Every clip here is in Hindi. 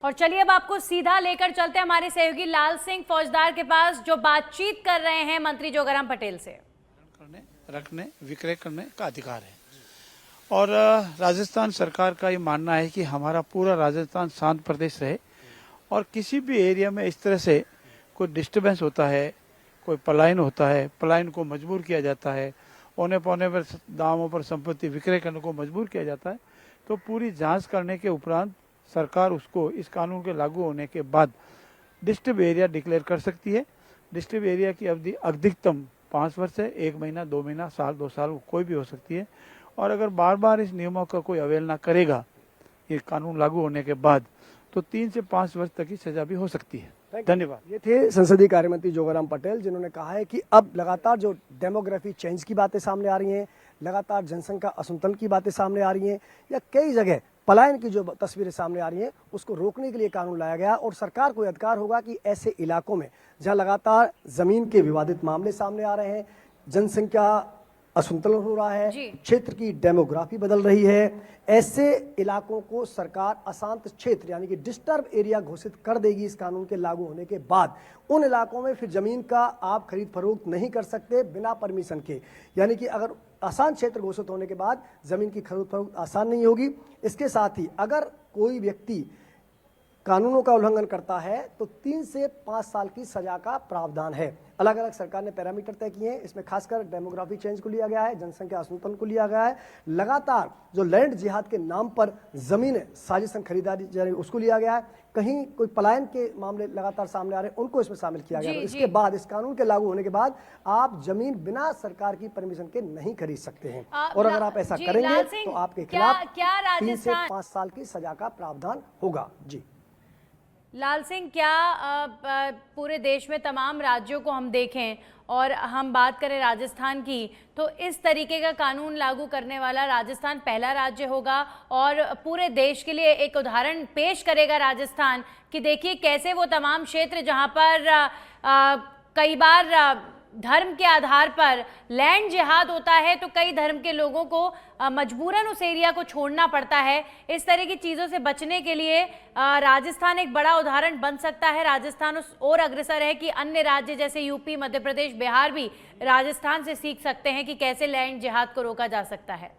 और चलिए अब आपको सीधा लेकर चलते हैं हमारे सहयोगी लाल सिंह फौजदार के पास, जो बातचीत कर रहे हैं मंत्री जोगाराम पटेल से। करने, रखने, विक्रय करने का अधिकार है और राजस्थान सरकार का ये मानना है कि हमारा पूरा राजस्थान शांत प्रदेश रहे और किसी भी एरिया में इस तरह से कोई डिस्टरबेंस होता है, कोई पलायन होता है, पलायन को मजबूर किया जाता है, औने पौने पर दामों पर संपत्ति विक्रय करने को मजबूर किया जाता है, तो पूरी जांच करने के उपरांत सरकार उसको इस कानून के लागू होने के बाद डिस्टर्ब एरिया डिक्लेयर कर सकती है। डिस्टर्ब एरिया की अवधि अधिकतम 5 वर्ष है, 1 महीना, 2 महीना, साल, 2 साल, कोई भी हो सकती है। और अगर बार बार इस नियमों का कोई अवहेलना करेगा ये कानून लागू होने के बाद, तो 3 से 5 वर्ष तक की सजा भी हो सकती है। धन्यवाद। ये थे संसदीय कार्य मंत्री जोगाराम पटेल, जिन्होंने कहा है कि अब लगातार जो डेमोग्राफी चेंज की बातें सामने आ रही हैं, लगातार जनसंख्या असंतुलन की बातें सामने आ रही हैं, या कई जगह पलायन की जो तस्वीरें सामने आ रही हैं, उसको रोकने के लिए कानून लाया गया और सरकार को अधिकार होगा कि ऐसे इलाकों में जहां लगातार जमीन के विवादित मामले सामने आ रहे हैं, जनसंख्या असंतुलन हो रहा है, क्षेत्र की डेमोग्राफी बदल रही है, ऐसे इलाकों को सरकार अशांत क्षेत्र यानी कि डिस्टर्ब एरिया घोषित कर देगी इस कानून के लागू होने के बाद। उन इलाकों में फिर जमीन का आप खरीद फरोख्त नहीं कर सकते बिना परमिशन के, यानी कि अगर अशांत क्षेत्र घोषित होने के बाद जमीन की खरीद फरोख्त आसान नहीं होगी। इसके साथ ही अगर कोई व्यक्ति कानूनों का उल्लंघन करता है तो 3 से 5 साल की सजा का प्रावधान है। अलग अलग सरकार ने पैरामीटर तय किए हैं, इसमें खासकर डेमोग्राफी चेंज को लिया गया है, जनसंख्या असंतुलन को लिया गया है, लगातार जो लैंड जिहाद के नाम पर जमीन साजिशन खरीदारी जा रही उसको लिया गया है, कहीं कोई पलायन के मामले लगातार सामने आ रहे हैं उनको इसमें शामिल किया गया है। इसके बाद इस कानून के लागू होने के बाद आप जमीन बिना सरकार की परमिशन के नहीं खरीद सकते हैं और अगर आप ऐसा करेंगे तो आपके खिलाफ 3 से 5 साल की सजा का प्रावधान होगा। जी लाल सिंह, क्या पूरे देश में तमाम राज्यों को हम देखें और हम बात करें राजस्थान की, तो इस तरीके का कानून लागू करने वाला राजस्थान पहला राज्य होगा और पूरे देश के लिए एक उदाहरण पेश करेगा राजस्थान कि देखिए कैसे वो तमाम क्षेत्र जहां पर कई बार धर्म के आधार पर लैंड जिहाद होता है तो कई धर्म के लोगों को मजबूरन उस एरिया को छोड़ना पड़ता है। इस तरह की चीज़ों से बचने के लिए राजस्थान एक बड़ा उदाहरण बन सकता है। राजस्थान उस और अग्रसर है कि अन्य राज्य जैसे यूपी, मध्य प्रदेश, बिहार भी राजस्थान से सीख सकते हैं कि कैसे लैंड जिहाद को रोका जा सकता है।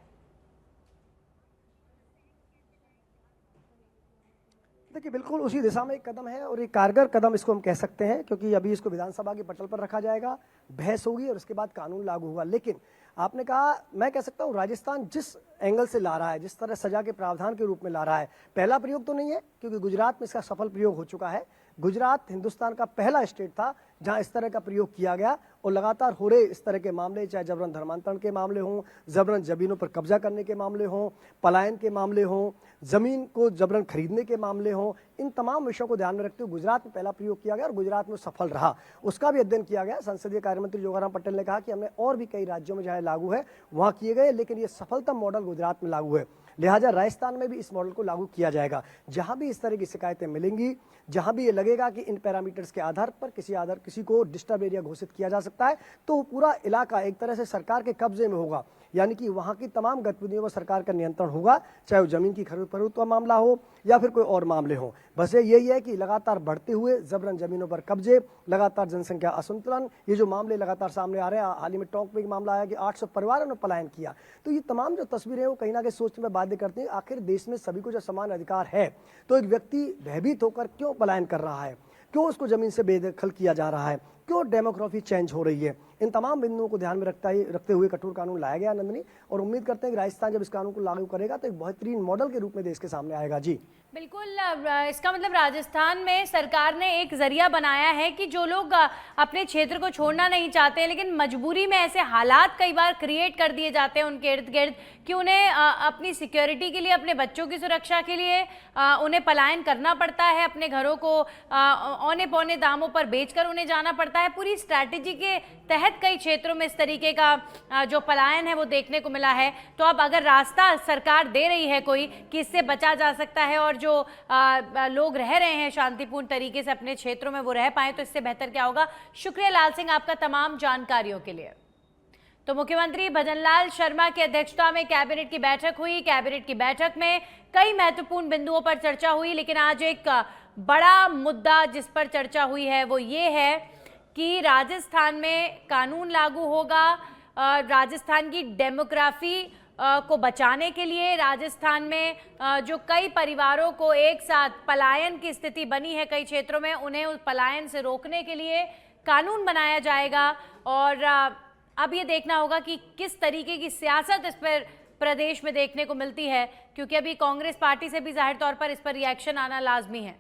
देखिए, बिल्कुल उसी दिशा में एक कदम है और एक कारगर कदम इसको हम कह सकते हैं, क्योंकि अभी इसको विधानसभा के पटल पर रखा जाएगा, बहस होगी और उसके बाद कानून लागू होगा। लेकिन आपने कहा, मैं कह सकता हूँ राजस्थान जिस एंगल से ला रहा है, जिस तरह सजा के प्रावधान के रूप में ला रहा है, पहला प्रयोग तो नहीं है क्योंकि गुजरात में इसका सफल प्रयोग हो चुका है। गुजरात हिंदुस्तान का पहला स्टेट था जहां इस तरह का प्रयोग किया गया और लगातार हो रहे इस तरह के मामले, चाहे जबरन धर्मांतरण के मामले हों, जबरन जमीनों पर कब्जा करने के मामले हों, पलायन के मामले हों, जमीन को जबरन खरीदने के मामले हों, इन तमाम विषयों को ध्यान में रखते हुए गुजरात में पहला प्रयोग किया गया और गुजरात में सफल रहा। उसका भी अध्ययन किया गया। संसदीय कार्य मंत्री जोगाराम पटेल ने कहा कि हमने और भी कई राज्यों में जहां लागू है वहां किए गए, लेकिन ये सफलतम मॉडल गुजरात में लागू है, लिहाजा राजस्थान में भी इस मॉडल को लागू किया जाएगा। जहां भी इस तरह की शिकायतें मिलेंगी, जहां भी ये लगेगा कि इन पैरामीटर्स के आधार पर किसी को डिस्टर्ब एरिया घोषित किया जा सकता है, तो पूरा इलाका एक तरह से सरकार के कब्जे में होगा, यानी कि वहां की तमाम गतिविधियों पर सरकार का नियंत्रण होगा, चाहे वो जमीन की खरीद फरोख्त का मामला हो या फिर कोई और मामले हो। बस यही है कि लगातार बढ़ते हुए जबरन जमीनों पर कब्जे, लगातार जनसंख्या असंतुलन, ये जो मामले लगातार सामने आ रहे हैं, हाल ही में टोंक में एक मामला आया कि 800 परिवारों ने पलायन किया, तो ये तमाम जो तस्वीरें वो कहीं ना कहीं सोचने में बाध्य करती हैं। आखिर देश में सभी को जो समान अधिकार है, तो एक व्यक्ति भयभीत होकर क्यों पलायन कर रहा है, क्यों उसको जमीन से बेदखल किया जा रहा है, क्यों डेमोग्राफी चेंज हो रही है, इन तमाम बिंदुओं को ध्यान में रखते हुए कठोर कानून लाया गया नंदनी, और उम्मीद करते हैं कि राजस्थान जब इस कानून को लागू करेगा तो एक बेहतरीन मॉडल के रूप में देश के सामने आएगा। जी बिल्कुल, इसका मतलब राजस्थान में सरकार ने एक जरिया बनाया है कि जो लोग अपने क्षेत्र को छोड़ना नहीं चाहते लेकिन मजबूरी में ऐसे हालात कई बार क्रिएट कर दिए जाते हैं उनके इर्द गिर्द कि उन्हें अपनी सिक्योरिटी के लिए, अपने बच्चों की सुरक्षा के लिए उन्हें पलायन करना पड़ता है, अपने घरों को औने पौने दामों पर बेचकर उन्हें जाना पड़ता है। पूरी स्ट्रैटेजी के तहत कई क्षेत्रों में इस तरीके का जो पलायन है वो देखने को मिला है। तो अब अगर रास्ता सरकार दे रही है कोई कि इससे बचा जा सकता है और जो लोग रह रहे हैं शांतिपूर्ण तरीके से अपने क्षेत्रों में वो रह पाए, तो इससे बेहतर क्या होगा। शुक्रिया लाल सिंह आपका तमाम जानकारियों के लिए। तो मुख्यमंत्री भजनलाल शर्मा की अध्यक्षता में कैबिनेट की बैठक हुई। कैबिनेट की बैठक में कई महत्वपूर्ण बिंदुओं पर चर्चा हुई, लेकिन आज एक बड़ा मुद्दा जिस पर चर्चा हुई है वो ये है कि राजस्थान में कानून लागू होगा। राजस्थान की डेमोग्राफी को बचाने के लिए, राजस्थान में जो कई परिवारों को एक साथ पलायन की स्थिति बनी है कई क्षेत्रों में, उन्हें उस पलायन से रोकने के लिए कानून बनाया जाएगा। और अब ये देखना होगा कि किस तरीके की सियासत इस पर प्रदेश में देखने को मिलती है, क्योंकि अभी कांग्रेस पार्टी से भी जाहिर तौर पर इस पर रिएक्शन आना लाजमी है।